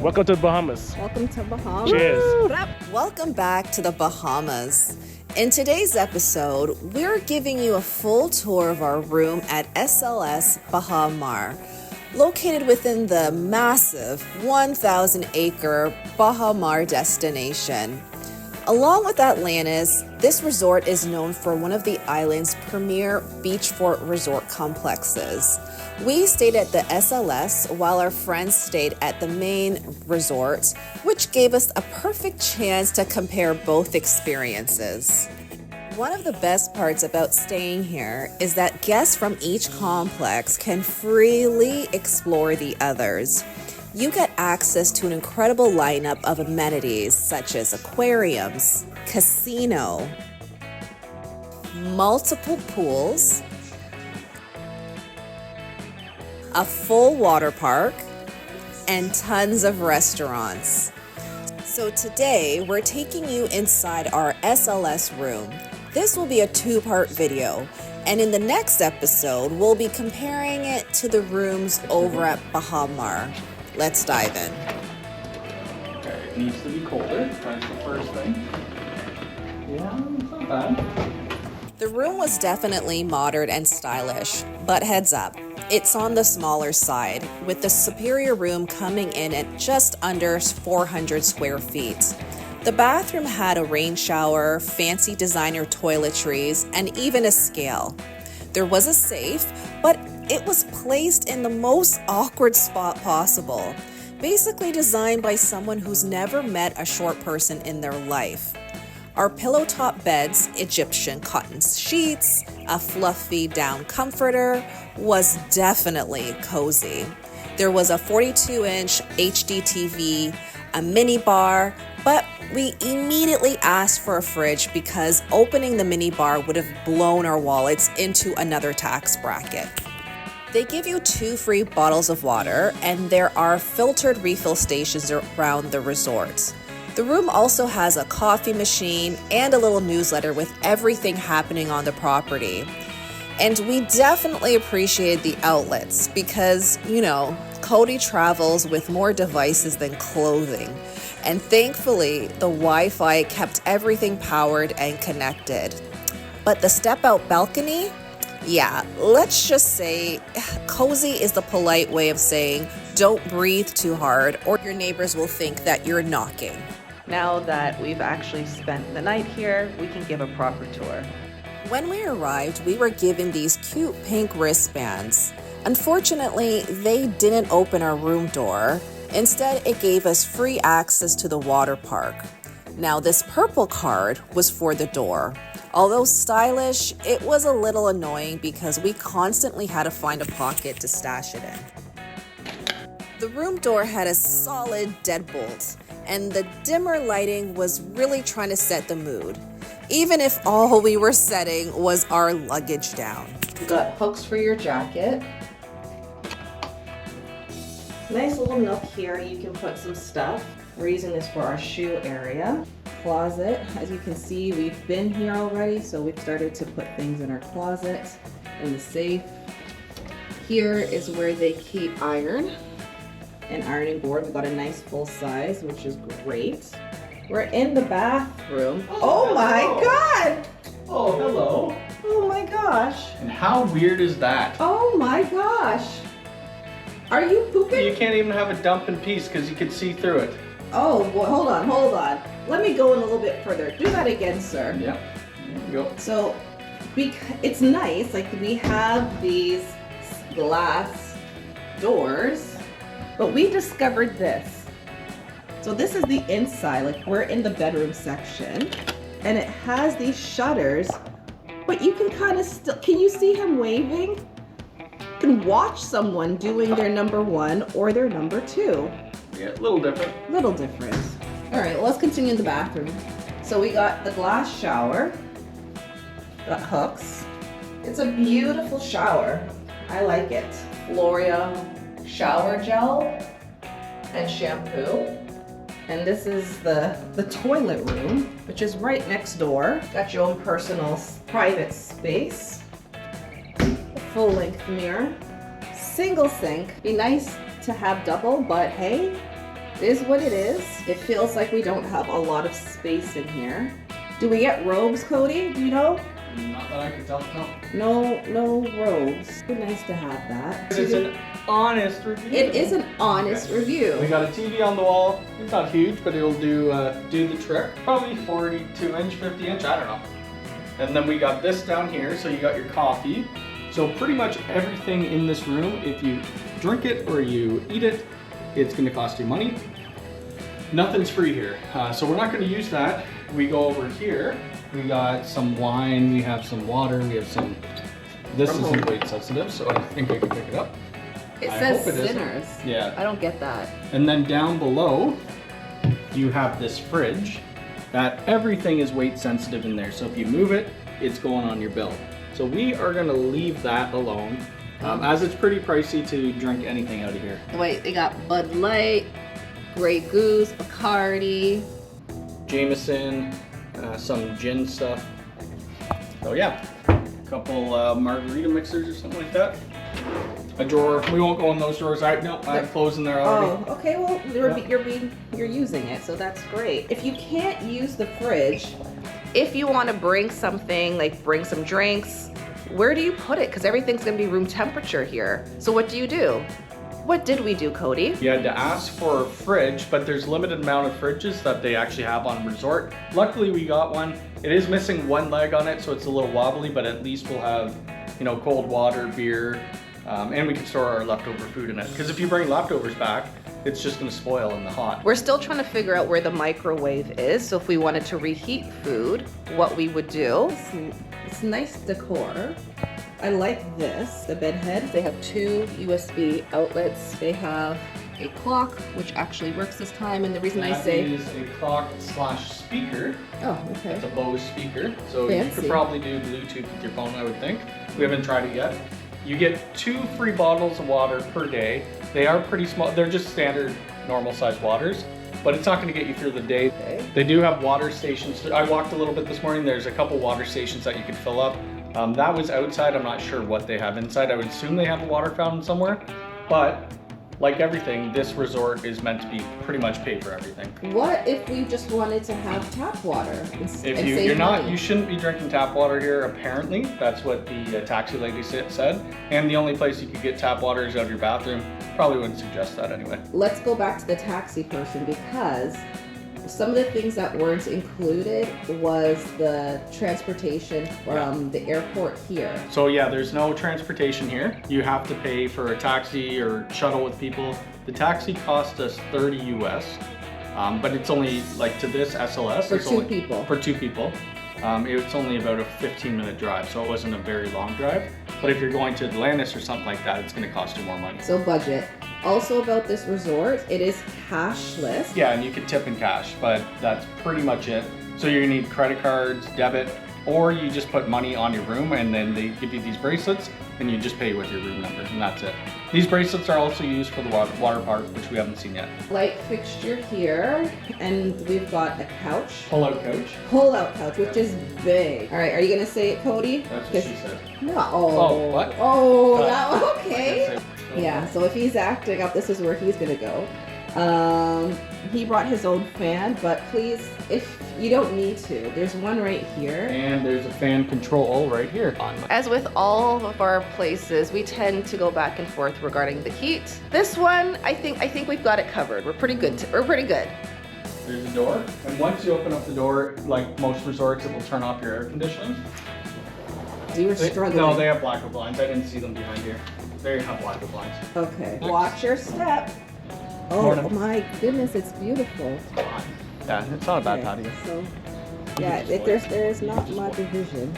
Welcome to the Bahamas. Welcome to Bahamas. Cheers. Welcome back to the Bahamas. In today's episode, we're giving you a full tour of our room at SLS Baha Mar, located within the massive 1,000-acre Baha Mar destination. Along with Atlantis, this resort is known for one of the island's premier beachfront resort complexes. We stayed at the SLS while our friends stayed at the main resort, which gave us a perfect chance to compare both experiences. One of the best parts about staying here is that guests from each complex can freely explore the others. You get access to an incredible lineup of amenities such as aquariums, casino, multiple pools, a full water park, and tons of restaurants. So today, we're taking you inside our SLS room. This will be a two-part video, and in the next episode, we'll be comparing it to the rooms over at Baha Mar. Let's dive in. Okay, it needs to be colder. That's the first thing. Yeah, it's not bad. The room was definitely modern and stylish, but heads up, it's on the smaller side, with the superior room coming in at just under 400 square feet. The bathroom had a rain shower, fancy designer toiletries, and even a scale. There was a safe, but it was placed in the most awkward spot possible, basically designed by someone who's never met a short person in their life. Our pillow top beds, Egyptian cotton sheets, a fluffy down comforter was definitely cozy. There was a 42-inch HD TV, a mini bar, but we immediately asked for a fridge because opening the mini bar would have blown our wallets into another tax bracket. They give you 2 free bottles of water, and there are filtered refill stations around the resort. The room also has a coffee machine and a little newsletter with everything happening on the property. And we definitely appreciate the outlets because, Cody travels with more devices than clothing. And thankfully, the Wi-Fi kept everything powered and connected. But the step-out balcony? Yeah, let's just say cozy is the polite way of saying don't breathe too hard or your neighbors will think that you're knocking. Now that we've actually spent the night here, we can give a proper tour. When we arrived, we were given these cute pink wristbands. Unfortunately, they didn't open our room door. Instead, it gave us free access to the water park. Now, this purple card was for the door. Although stylish, it was a little annoying because we constantly had to find a pocket to stash it in. The room door had a solid deadbolt, and the dimmer lighting was really trying to set the mood, even if all we were setting was our luggage down. You got hooks for your jacket. Nice little nook here, you can put some stuff. We're using this for our shoe area. Closet, as you can see, we've been here already, so we've started to put things in our closet, in the safe. Here is where they keep iron. An ironing board. We got a nice full size, which is great. We're in the bathroom. Oh my God! Oh, hello. Oh my gosh! And how weird is that? Oh my gosh! Are you pooping? You can't even have a dump in peace because you can see through it. Oh boy, hold on. Let me go in a little bit further. Do that again, sir. Yeah, there you go. So, it's nice, like we have these glass doors. But we discovered this. So this is the inside, like we're in the bedroom section, and it has these shutters, but you can kind of still, can you see him waving? You can watch someone doing their number 1 or their number 2. Yeah, a little different. Little different. All right, let's continue in the bathroom. So we got the glass shower, got hooks. It's a beautiful shower. I like it. Floria shower gel and shampoo. And this is the toilet room, which is right next door. Got your own personal private space. Full length mirror. Single sink. Be nice to have double, but hey, It is what it is. It feels like we don't have a lot of space in here. Do we get robes, Cody? Do you know? Not that I can tell, no. No robes. It'd be nice to have that. It's an honest review. It is an honest review. We got a TV on the wall. It's not huge, but it'll do the trick. Probably 42 inch, 50 inch, I don't know. And then we got this down here, so you got your coffee. So pretty much everything in this room, if you drink it or you eat it, it's gonna cost you money. Nothing's free here. So we're not gonna use that. We go over here. We got some wine, we have some water, we have some, this isn't weight sensitive, so I think I can pick it up. It says Sinners. Yeah. I don't get that. And then down below, you have this fridge that everything is weight sensitive in there. So if you move it, it's going on your bill. So we are gonna leave that alone, as it's pretty pricey to drink anything out of here. Wait, they got Bud Light, Grey Goose, Bacardi, Jameson, some gin stuff. So yeah, a couple margarita mixers or something like that. A drawer. We won't go in those drawers. I have clothes in there already. Oh, okay. Well, you're using it, so that's great. If you can't use the fridge, if you want to bring something, like bring some drinks, where do you put it? Because everything's gonna be room temperature here. So what do you do? What did we do, Cody? You had to ask for a fridge, but there's limited amount of fridges that they actually have on resort. Luckily, we got one. It is missing one leg on it, so it's a little wobbly, but at least we'll have, you know, cold water, beer, and we can store our leftover food in it. Because if you bring leftovers back, it's just gonna spoil in the hot. We're still trying to figure out where the microwave is, so if we wanted to reheat food, what we would do. It's nice decor. I like this, the bed head. They have 2 USB outlets. They have a clock, which actually works this time, and the reason I say... That is a clock / speaker. Oh, okay. It's a Bose speaker, so Fancy. you could probably do Bluetooth with your phone, I would think. We haven't tried it yet. You get 2 free bottles of water per day. They are pretty small. They're just standard, normal size waters, but it's not gonna get you through the day. Okay. They do have water stations. I walked a little bit this morning. There's a couple water stations that you can fill up. That was outside. I'm not sure what they have inside. I would assume they have a water fountain somewhere, but like everything, this resort is meant to be pretty much paid for everything. What if we just wanted to have tap water? If you're not, you shouldn't be drinking tap water here, apparently. That's what the taxi lady said. And the only place you could get tap water is out of your bathroom. Probably wouldn't suggest that anyway. Let's go back to the taxi person, because some of the things that weren't included was the transportation from the airport here. So yeah, there's no transportation here. You have to pay for a taxi or shuttle with people. The taxi cost us 30 US, but it's only like to this SLS. For it's two only, people. For 2 people. It's only about a 15-minute drive, so it wasn't a very long drive. But if you're going to Atlantis or something like that, it's gonna cost you more money. So budget. Also about this resort, it is cashless. Yeah, and you can tip in cash, but that's pretty much it. So you're gonna need credit cards, debit, or you just put money on your room and then they give you these bracelets and you just pay with your room number, and that's it. These bracelets are also used for the water park, which we haven't seen yet. Light fixture here, and we've got a couch. Pull-out couch. Pull-out couch, which is big. All right, are you gonna say it, Cody? That's what she said. No. Oh, what? Oh, that one, okay. I Yeah, so if he's acting up, this is where he's gonna go. He brought his own fan, but please, if you don't need to, there's one right here. And there's a fan control right here. As with all of our places, we tend to go back and forth regarding the heat. This one, I think we've got it covered. We're pretty good. There's a door, and once you open up the door, like most resorts, it will turn off your air conditioning. So you were struggling. No, they have blackout blinds. I didn't see them behind here. They have blackout blinds. Okay. Next. Watch your step. Oh Morning. my goodness, it's beautiful. Yeah, it's not a bad patio. So, yeah, there is not much division.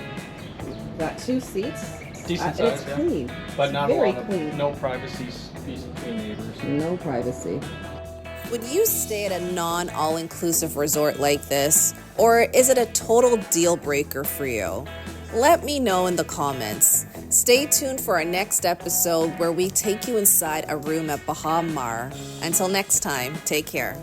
Got 2 seats. Decent It's size, yeah. clean. But It's not very a lot of, clean. no privacy between neighbors. No privacy. Would you stay at a non-all-inclusive resort like this, or is it a total deal breaker for you? Let me know in the comments. Stay tuned for our next episode where we take you inside a room at Baha Mar. Until next time, take care.